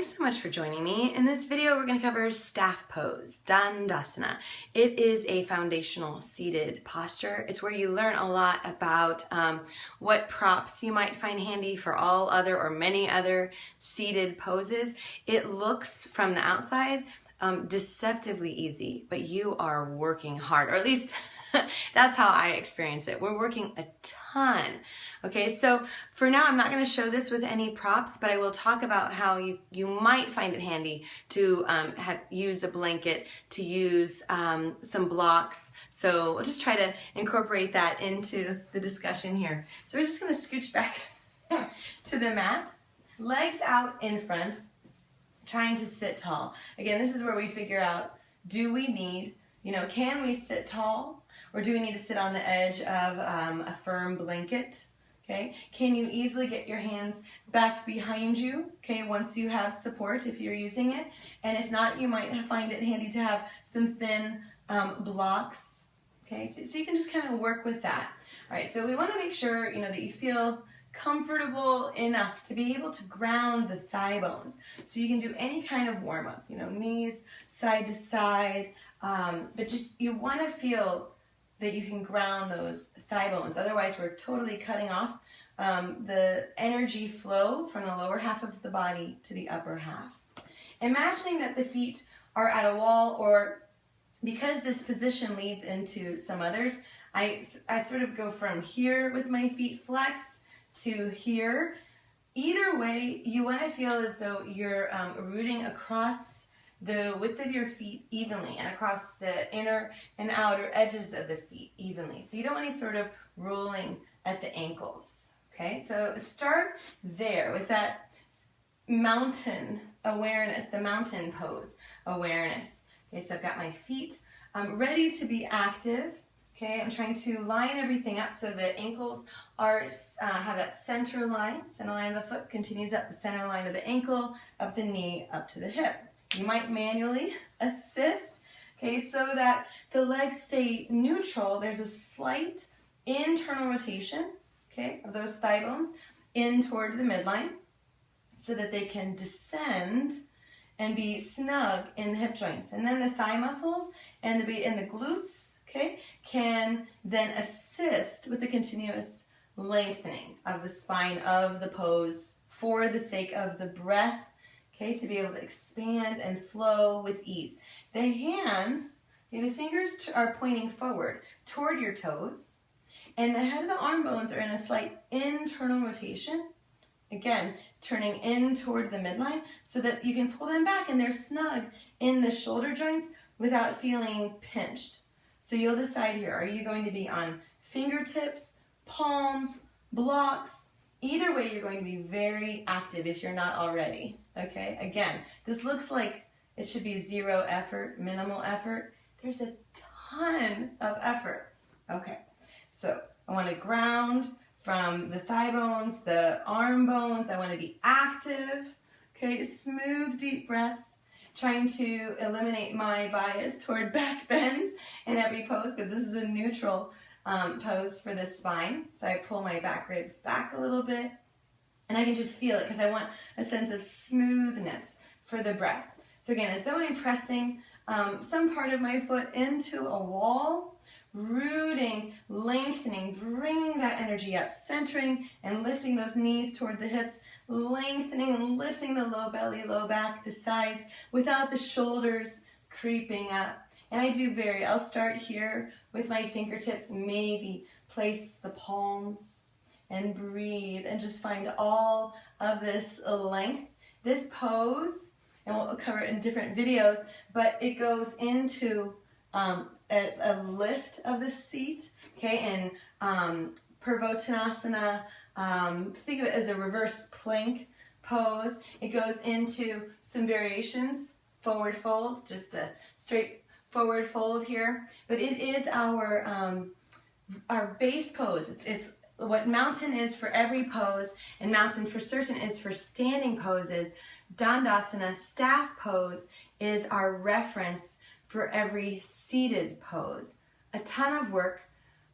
Thanks so much for joining me. In this video, we're going to cover staff pose, Dandasana. It is a foundational seated posture. It's where you learn a lot about what props you might find handy for all other or many other seated poses. It looks from the outside deceptively easy, but you are working hard, or at least that's how I experience it. We're working a ton. Okay, so for now, I'm not going to show this with any props, but I will talk about how you might find it handy to use a blanket, to use some blocks. So we'll just try to incorporate that into the discussion here. So we're just going to scooch back to the mat, legs out in front, trying to sit tall. Again, this is where we figure out, do we need, can we sit tall? Or do we need to sit on the edge of a firm blanket? Okay, can you easily get your hands back behind you? Okay, once you have support, if you're using it, and if not, you might find it handy to have some thin blocks. Okay, so you can just kind of work with that. All right, so we want to make sure that you feel comfortable enough to be able to ground the thigh bones. So you can do any kind of warm up, knees side to side, but just you want to feel that you can ground those thigh bones. Otherwise, we're totally cutting off the energy flow from the lower half of the body to the upper half. Imagining that the feet are at a wall, or because this position leads into some others, I sort of go from here with my feet flexed to here. Either way, you want to feel as though you're rooting across the width of your feet evenly and across the inner and outer edges of the feet evenly. So you don't want any sort of rolling at the ankles. Okay, so start there with that mountain awareness, the mountain pose awareness. Okay, so I've got my feet ready to be active. Okay, I'm trying to line everything up so the ankles are have that center line of the foot continues up the center line of the ankle, up the knee, up to the hip. You might manually assist, okay, so that the legs stay neutral. There's a slight internal rotation, okay, of those thigh bones in toward the midline so that they can descend and be snug in the hip joints. And then the thigh muscles and the glutes, okay, can then assist with the continuous lengthening of the spine of the pose for the sake of the breath. Okay, to be able to expand and flow with ease. The hands, the fingers are pointing forward toward your toes, and the head of the arm bones are in a slight internal rotation. Again, turning in toward the midline so that you can pull them back and they're snug in the shoulder joints without feeling pinched. So you'll decide here, are you going to be on fingertips, palms, blocks? Either way, you're going to be very active if you're not already. Okay, again, this looks like it should be zero effort, minimal effort. There's a ton of effort. Okay, so I want to ground from the thigh bones, the arm bones. I want to be active. Okay, smooth, deep breaths. Trying to eliminate my bias toward back bends in every pose because this is a neutral pose for the spine. So I pull my back ribs back a little bit. And I can just feel it because I want a sense of smoothness for the breath. So again, as though I'm pressing some part of my foot into a wall, rooting, lengthening, bringing that energy up, centering and lifting those knees toward the hips, lengthening and lifting the low belly, low back, the sides, without the shoulders creeping up. And I'll start here with my fingertips, maybe place the palms, and breathe and just find all of this length. This pose, and we'll cover it in different videos, but it goes into a lift of the seat, okay, and Purvottanasana, think of it as a reverse plank pose. It goes into some variations, forward fold, just a straight forward fold here, but it is our base pose. It's what mountain is for every pose, and mountain for certain is for standing poses. Dandasana, staff pose, is our reference for every seated pose. A ton of work.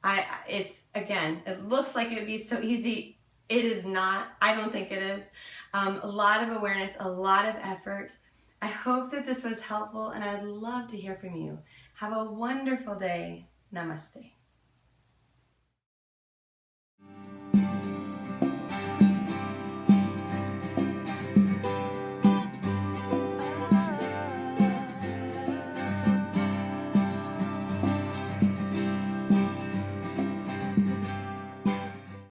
It looks like it would be so easy It is not. I don't think it is. A lot of awareness, a lot of effort. I hope that this was helpful, and I'd love to hear from you. Have a wonderful day. Namaste.